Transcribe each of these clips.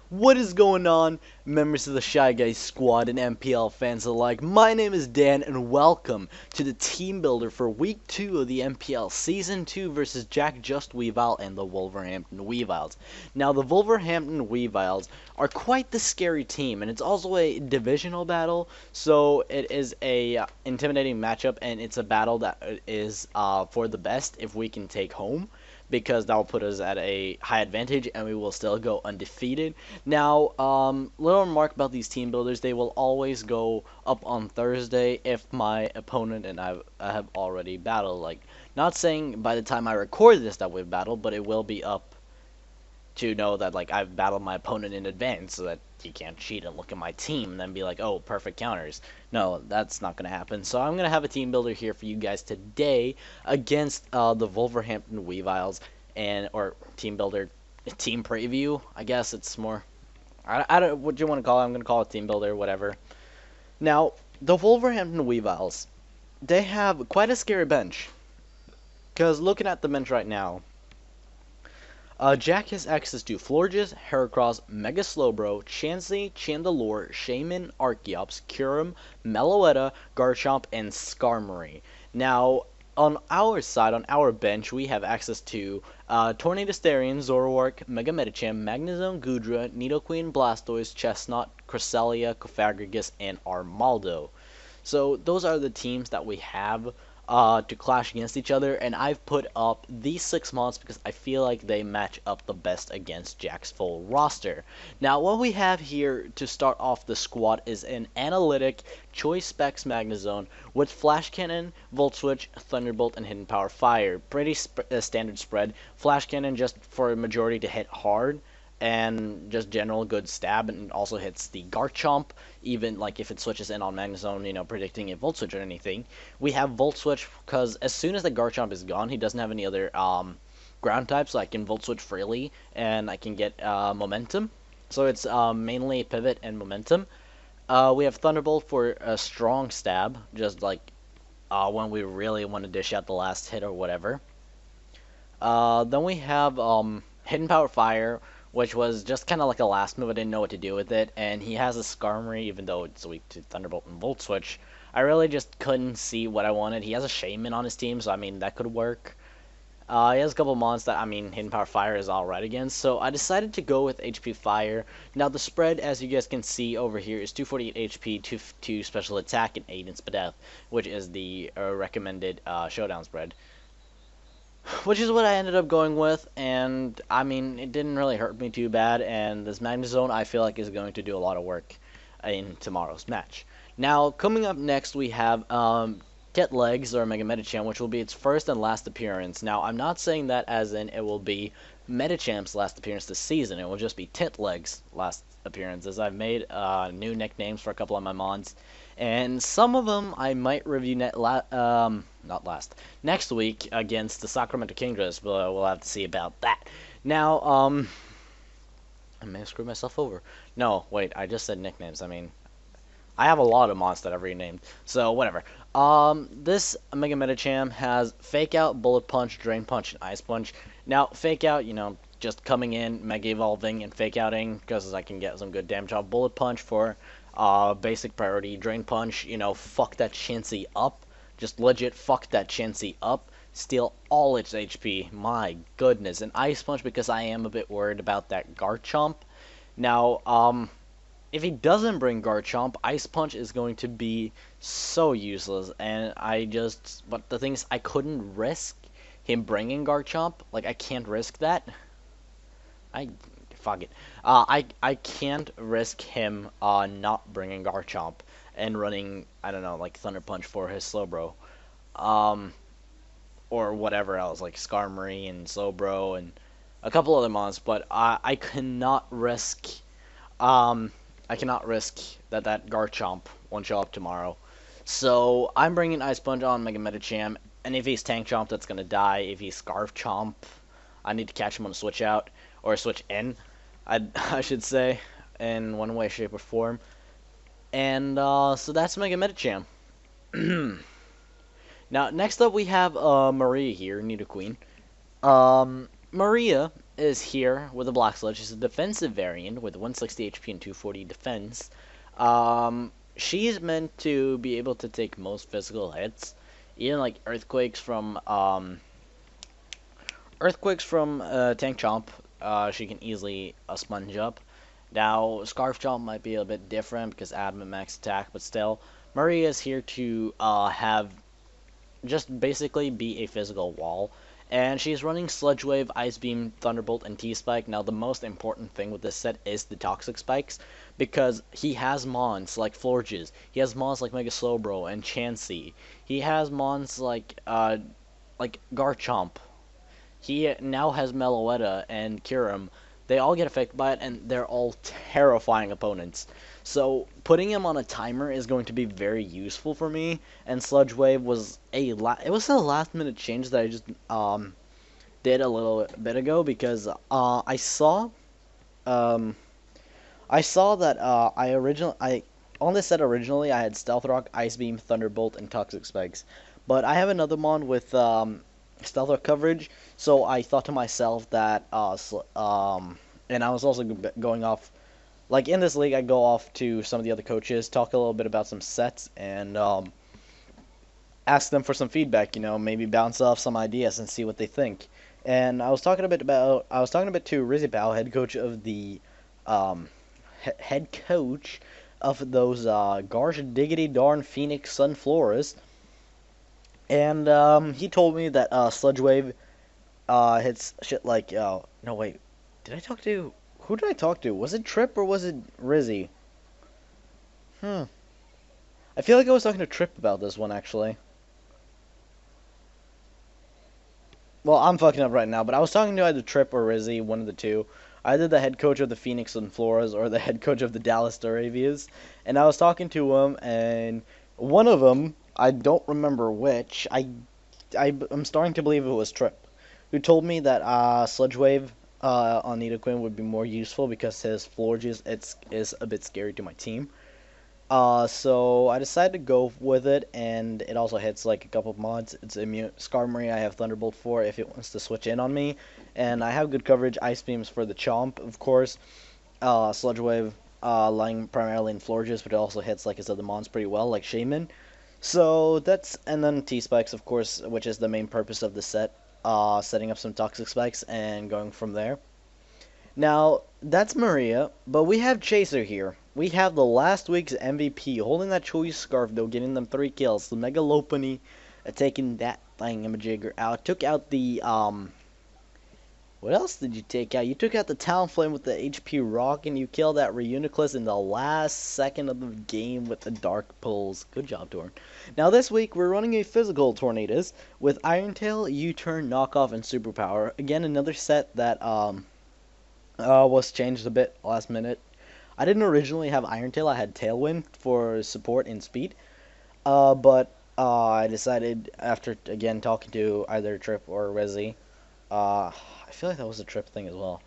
What is going on, members of the Shy Guys squad and MPL fans alike? My name is Dan, and welcome to the team builder for Week 2 of the MPL Season 2 versus Jack Just Weavile and the Wolverhampton Weaviles. Now, the Wolverhampton Weaviles are quite the scary team, and it's also a divisional battle, so it is a intimidating matchup, and it's a battle that is for the best if we can take home, because that will put us at a high advantage and we will still go undefeated. Now, little remark about these team builders, they will always go up on Thursday if my opponent and I have already battled. Like, not saying by the time I record this that we've battled, but it will be up to know that, like, I've battled my opponent in advance so that he can't cheat and look at my team and then be like, oh, perfect counters. No, that's not going to happen. So I'm going to have a team builder here for you guys today against the Wolverhampton Weaviles, or team builder, team preview. I guess it's more, I don't, what do you want to call it? I'm going to call it team builder, whatever. Now, the Wolverhampton Weaviles, they have quite a scary bench. Because looking at the bench right now, Jack has access to Florges, Heracross, Mega Slowbro, Chansey, Chandelure, Shaman, Archeops, Curum, Meloetta, Garchomp, and Skarmory. Now, on our side, on our bench, we have access to Tornadus-Therian, Zoroark, Mega Medicham, Magnezone, Goodra, Nidoqueen, Blastoise, Chestnut, Cresselia, Cofagrigus, and Armaldo. So those are the teams that we have to clash against each other, and I've put up these 6 mods because I feel like they match up the best against Jack's full roster. Now, what we have here to start off the squad is an Analytic Choice Specs Magnezone with Flash Cannon, Volt Switch, Thunderbolt, and Hidden Power Fire. Pretty standard spread. Flash Cannon just for a majority to hit hard, and just general good stab, and also hits the Garchomp, even like if it switches in on Magnezone, you know, predicting a Volt Switch or anything. We have Volt Switch because as soon as the Garchomp is gone, he doesn't have any other ground types, so I can Volt Switch freely, and I can get Momentum. So it's mainly Pivot and Momentum. We have Thunderbolt for a strong stab, just like when we really want to dish out the last hit or whatever. Then we have Hidden Power Fire, which was just kind of like a last move. I didn't know what to do with it, and he has a Skarmory, even though it's weak to Thunderbolt and Volt Switch. I really just couldn't see what I wanted. He has a Shaman on his team, so I mean, that could work. He has a couple mons that, I mean, Hidden Power Fire is alright against, so I decided to go with HP Fire. Now, the spread, as you guys can see over here, is 248 HP, 2 special attack, and 8 instant death, which is the recommended showdown spread. Which is what I ended up going with, and I mean, it didn't really hurt me too bad, and this Magnezone I feel like is going to do a lot of work in tomorrow's match. Now, coming up next, we have Legs, or Mega Medicham, which will be its first and last appearance. Now, I'm not saying that as in it will be Medicham's last appearance this season. It will just be Legs' last appearances. I've made new nicknames for a couple of my mons, and some of them I might review next week against the Sacramento Kingdras, but we'll have to see about that. Now, I may have screwed myself over. No, wait, I just said nicknames. I mean, I have a lot of mons that I've renamed, so whatever. This Mega Medicham has Fake Out, Bullet Punch, Drain Punch, and Ice Punch. Now, Fake Out, you know, just coming in, Mega Evolving, and Fake Outing, because I can get some good damage off. Bullet Punch for basic priority. Drain Punch, you know, fuck that Chansey up. Just legit fuck that Chansey up. Steal all its HP. My goodness. And Ice Punch because I am a bit worried about that Garchomp. Now, if he doesn't bring Garchomp, Ice Punch is going to be so useless. And but the thing is, I couldn't risk him bringing Garchomp. Like, I can't risk that. Fuck it. I can't risk him not bringing Garchomp and running, I don't know, like Thunder Punch for his Slowbro, or whatever else, like Skarmory and Slowbro and a couple other mons. But I cannot risk, that Garchomp won't show up tomorrow. So I'm bringing Ice Punch on Mega Medicham, and if he's Tank Chomp, that's gonna die. If he's Scarf Chomp, I need to catch him on a switch out or a switch in. I should say, in one way, shape, or form. And so that's Mega Medicham. Now, next up we have Marie here, Nidoqueen. Maria is here with a Black Sludge. She's a defensive variant with 160 HP and 240 defense. She's meant to be able to take most physical hits, even like earthquakes from Tank Chomp. She can easily sponge up. Now Scarf Chomp might be a bit different because Adamant max attack, but still, Maria is here to have just basically be a physical wall. And she's running Sludge Wave, Ice Beam, Thunderbolt, and T-Spike. Now, the most important thing with this set is the Toxic Spikes, because he has Mons like Florges. He has Mons like Mega Slowbro and Chansey. He has Mons like Garchomp. He now has Meloetta and Kyurem. They all get affected by it, and they're all terrifying opponents. So putting him on a timer is going to be very useful for me. And Sludge Wave was a last minute change that I just did a little bit ago, because I saw that I on this set originally I had Stealth Rock, Ice Beam, Thunderbolt, and Toxic Spikes, but I have another mon with Stealth Rock coverage, so I thought to myself that and I was also going off, like in this league I go off to some of the other coaches, talk a little bit about some sets, and ask them for some feedback, maybe bounce off some ideas and see what they think. And I was talking a bit to Rizzy Bao, head coach of the head coach of those Gosh Diggity Darn Phoenix Sunfloras, and he told me that Sludge Wave hits shit like no wait, who did I talk to? Was it Trip or was it Rizzy? I feel like I was talking to Trip about this one actually. Well, I'm fucking up right now, but I was talking to either Trip or Rizzy, one of the two. Either the head coach of the Phoenix Sunfloras or the head coach of the Dallas Doravias. And I was talking to him, and one of them, I don't remember which, I'm starting to believe it was Trip, who told me that Sludge Wave on Nidoqueen would be more useful because his Florges is a bit scary to my team. So I decided to go with it, and it also hits like a couple of mods. It's immune. Skarmory I have Thunderbolt for if it wants to switch in on me, and I have good coverage. Ice Beams for the Chomp, of course. Sludge Wave lying primarily in Florges, but it also hits like his other mons pretty well, like Shaman. So and then T-Spikes, of course, which is the main purpose of the set. Setting up some Toxic Spikes and going from there. Now, that's Maria, but we have Chaser here. We have the last week's MVP holding that choice scarf, though, getting them 3 kills. The Mega Lopunny taking that thingamajigger out. Took out the, what else did you take out? You took out the Talonflame with the HP Rock, and you killed that Reuniclus in the last second of the game with the Dark Pulse. Good job, Torn. Now, this week, we're running a physical Tornadus with Iron Tail, U-Turn, Knockoff, and Superpower. Again, another set that, was changed a bit last minute. I didn't originally have Iron Tail. I had Tailwind for support and speed. But I decided after, again, talking to either Trip or Rezi, I feel like that was a Trip thing as well,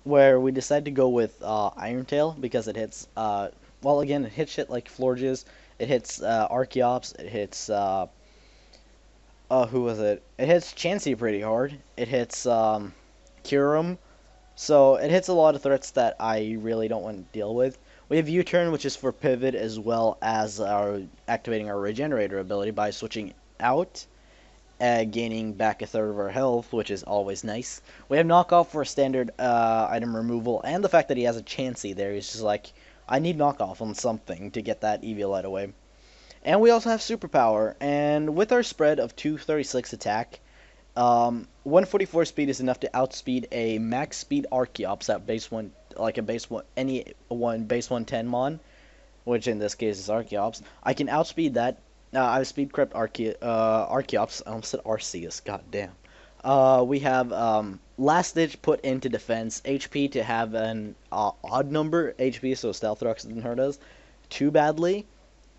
where we decided to go with Iron Tail because it hits, well, again, it hits shit like Florges. It hits Archeops. It hits, who was it? It hits Chansey pretty hard. It hits, Kyurem. So it hits a lot of threats that I really don't want to deal with. We have U-Turn, which is for pivot, as well as activating our Regenerator ability by switching out, gaining back a third of our health, which is always nice. We have Knockoff for standard item removal, and the fact that he has a Chansey there. He's just like, I need Knockoff on something to get that Eviolite away. And we also have Superpower, and with our spread of 236 attack, 144 speed is enough to outspeed a max speed Archeops at base 1, like a base 1, any one base 110 mon, which in this case is Archeops. I can outspeed that. I speed crept Archeops. I almost said Arceus. God damn. We have Last Ditch put into defense. HP to have an odd number HP, so Stealth Rocks didn't hurt us too badly.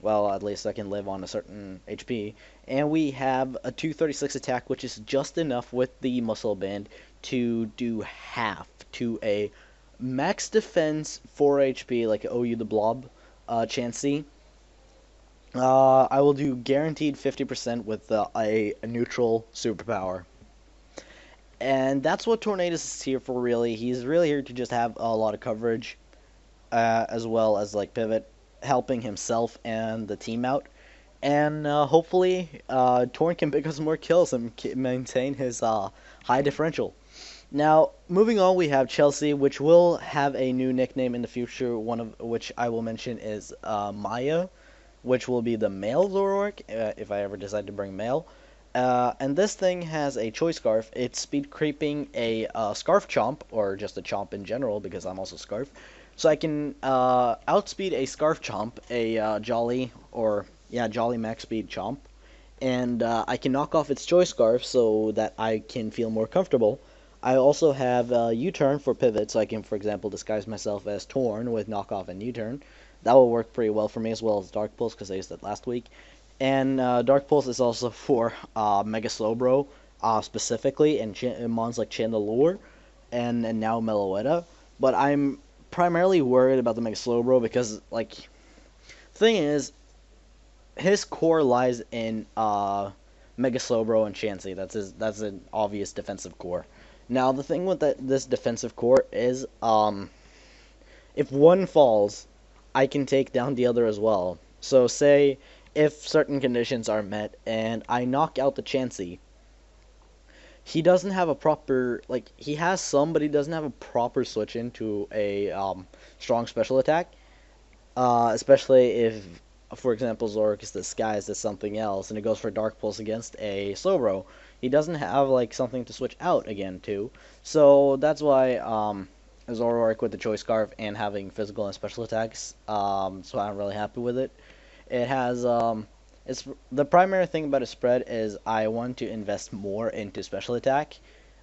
Well, at least I can live on a certain HP. And we have a 236 attack, which is just enough with the Muscle Band to do half to a max defense 4 HP, like OU the Blob, Chansey. I will do guaranteed 50% with a neutral superpower. And that's what Tornadus is here for, really. He's really here to just have a lot of coverage, as well as like pivot, helping himself and the team out. And hopefully, Torn can pick up some more kills and maintain his high differential. Now, moving on, we have Chelsea, which will have a new nickname in the future, one of which I will mention is Maya, which will be the male Zoroark, if I ever decide to bring male. And this thing has a choice scarf. It's speed creeping a scarf chomp, or just a chomp in general, because I'm also scarf. So I can outspeed a scarf chomp, a jolly, or yeah, jolly max speed chomp. And I can knock off its choice scarf so that I can feel more comfortable. I also have U-turn for pivot, so I can, for example, disguise myself as Torn with knockoff and U-turn. That will work pretty well for me, as well as Dark Pulse, because I used it last week. And Dark Pulse is also for Mega Slowbro, specifically, and mons like Chandelure, and now Meloetta. But I'm primarily worried about the Mega Slowbro because, like, thing is, his core lies in Mega Slowbro and Chansey. That's an obvious defensive core. Now, the thing with this defensive core is, if one falls, I can take down the other as well. So, say if certain conditions are met and I knock out the Chansey, he doesn't have a proper, like, he has some, but he doesn't have a proper switch into a strong special attack. Especially if, for example, Zoroark is disguised as something else and it goes for Dark Pulse against a Slowbro. He doesn't have like something to switch out again to. So that's why Zoroark with the Choice Scarf and having physical and special attacks, so I'm really happy with it. It has it's the primary thing about a spread is I want to invest more into special attack.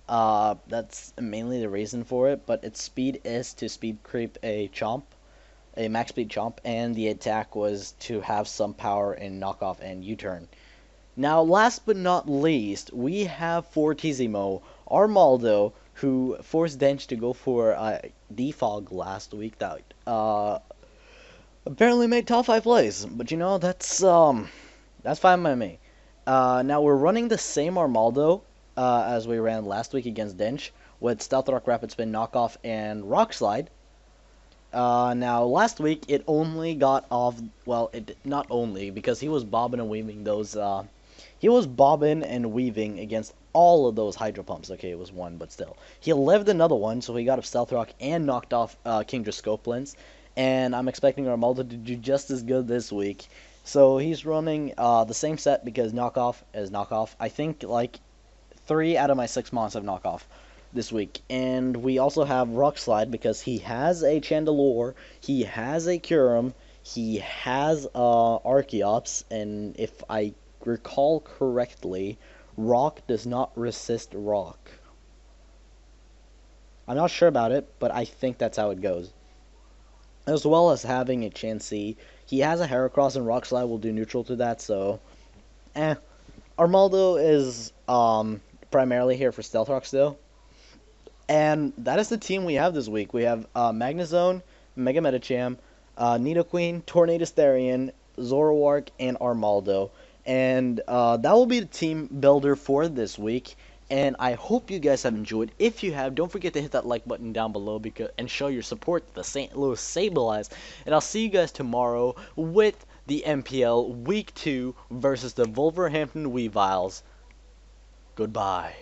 That's mainly the reason for it, but its speed is to speed creep a Chomp, a max speed Chomp, and the attack was to have some power in knockoff and U-turn. Now, last but not least, we have Fortissimo, Armaldo, who forced Dench to go for Defog last week. That apparently made top 5 plays, but you know, that's fine by me. Now we're running the same Armaldo as we ran last week against Dench, with Stealth Rock, Rapid Spin, Knockoff, and Rock Slide. Now last week it only got off, well, it not only, because he was bobbing and weaving those, he was bobbing and weaving against all of those Hydro Pumps. Okay, it was one, but still. He lived another one, so he got up Stealth Rock and knocked off Kingdra Scopelands. And I'm expecting Armaldo to do just as good this week. So he's running the same set because knockoff is knockoff. I think like 3 out of my 6 mons have knockoff this week. And we also have Rock Slide because he has a Chandelure, he has a Kyurem, he has Archeops, and if I recall correctly, Rock does not resist Rock. I'm not sure about it, but I think that's how it goes. As well as having a Chansey. He has a Heracross, and Rock Slide will do neutral to that, so Armaldo is primarily here for Stealth Rock still. And that is the team we have this week. We have Magnezone, Mega Medicham, Nidoqueen, Tornadus-Therian, Zoroark, and Armaldo. And that will be the team builder for this week. And I hope you guys have enjoyed. If you have, don't forget to hit that like button down below and show your support to the St. Louis Sableyes. And I'll see you guys tomorrow with the MPL Week 2 versus the Wolverhampton Weaviles. Goodbye.